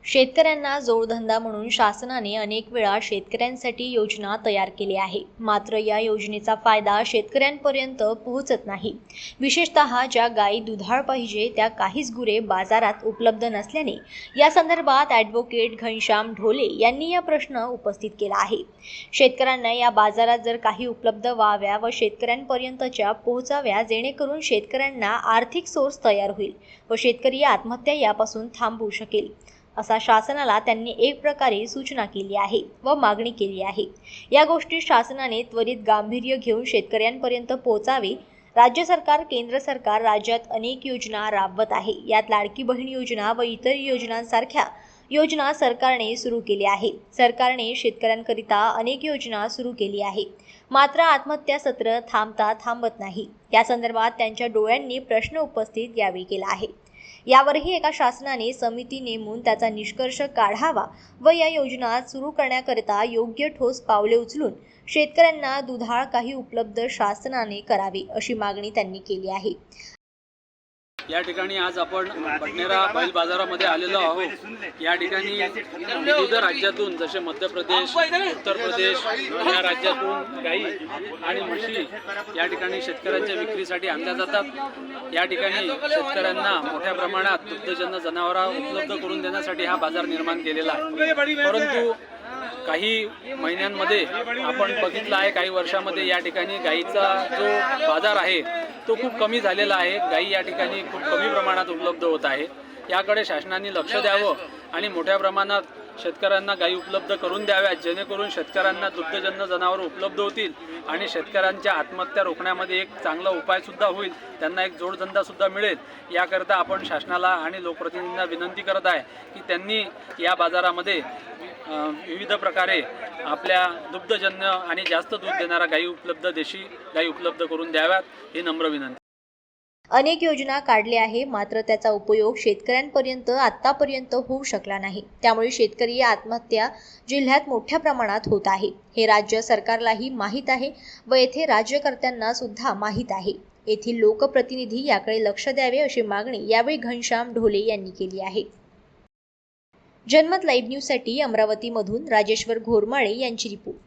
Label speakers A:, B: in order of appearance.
A: शेतकऱ्यांना जोडधंदा म्हणून शासनाने अनेक वेळा शेतकऱ्यांसाठी योजना तयार केली आहे. मात्र या योजनेचा फायदा शेतकऱ्यांपर्यंत पोहोचत नाही. विशेषतः ज्या गायी दुधाळ पाहिजे त्या काहीच गुरे बाजारात उपलब्ध नसल्याने या संदर्भात ॲडव्होकेट घनश्याम ढोले यांनी हा प्रश्न उपस्थित केला आहे. शेतकऱ्यांना या बाजारात जर काही उपलब्ध व्हाव्या व शेतकऱ्यांपर्यंतच्या पोहोचाव्या, जेणेकरून शेतकऱ्यांना आर्थिक सोर्स तयार होईल व शेतकरी आत्महत्या यापासून थांबवू शकेल, असा शासनाला त्यांनी एक प्रकारे सूचना केली आहे व मागणी केली आहे. या गोष्टी शासनाने त्वरित गांभीर्य घेऊन शेतकऱ्यांपर्यंत पोहोचावे. राज्य सरकार, केंद्र सरकार राज्यात अनेक योजना राबवत आहे. यात लाडकी बहीण योजना व इतर योजनांसारख्या योजना सरकारने सुरू केली आहे. सरकारने शेतकऱ्यांकरिता अनेक योजना सुरू केली आहे. मात्र आत्महत्या सत्र थांबत नाही. या संदर्भात त्यांच्या डोळ्यांनी प्रश्न उपस्थित यावेळी केला आहे. यावरही एका शासनाने समिती नेमून त्याचा निष्कर्ष काढावा व या योजना सुरू करण्याकरिता योग्य ठोस पावले उचलून शेतकऱ्यांना दुधाळ काही उपलब्ध शासनाने करावे, अशी मागणी त्यांनी केली आहे.
B: या ठिकाणी आज आपण बडनेरा बैल बाजारामध्ये आलेलो आहोत. या ठिकाणी विविध राज्यातून जसे मध्य प्रदेश, उत्तर प्रदेश या राज्यातून गाई आणि म्हशी या ठिकाणी शेतकऱ्यांच्या विक्रीसाठी आणल्या जातात. या ठिकाणी शेतकऱ्यांना मोठ्या प्रमाणात दुग्धजन्य जनावरं उपलब्ध करून देण्यासाठी हा बाजार निर्माण केलेला आहे. परंतु काही महिन्यांमध्ये आपण बघितलं आहे, काही वर्षामध्ये या ठिकाणी गाईचा जो बाजार आहे तो खूप कमी झालेला आहे. गाई या ठिकाणी खूप कमी प्रमाणात उपलब्ध होत आहे. याकडे शासनाने लक्ष द्यावं आणि मोठ्या प्रमाणात शेतकऱ्यांना गाई उपलब्ध करून द्याव्यात, जेणेकरून शेतकऱ्यांना दुग्धजन्य जनावरं उपलब्ध होतील आणि शेतकऱ्यांच्या आत्महत्या रोखण्यामध्ये एक चांगला उपायसुद्धा होईल. त्यांना एक जोडधंदासुद्धा मिळेल. याकरता आपण शासनाला आणि लोकप्रतिनिधींना विनंती करत आहे की त्यांनी या बाजारामध्ये विविध प्रकारे आपल्या दुग्धजन्य आणि जास्त दूध देणाऱ्या गायी देशी गायी उपलब्ध करून द्याव्यात, ही नम्र विनंती.
A: अनेक योजना काढल्या आहे, मात्र त्याचा उपयोग शेतकऱ्यांपर्यंत आतापर्यंत होऊ शकला नाही. त्यामुळे शेतकरी आत्महत्या जिल्ह्यात मोठ्या प्रमाणात होत आहे. हे राज्य सरकारलाही माहीत आहे व येथे राज्यकर्त्यांना सुद्धा माहीत आहे. येथील लोकप्रतिनिधी याकडे लक्ष द्यावे, अशी मागणी यावेळी घनश्याम ढोले यांनी केली आहे. जनमत लाईव्ह न्यूजसाठी अमरावतीमधून राजेश्वर घोरमाळे यांची रिपोर्ट.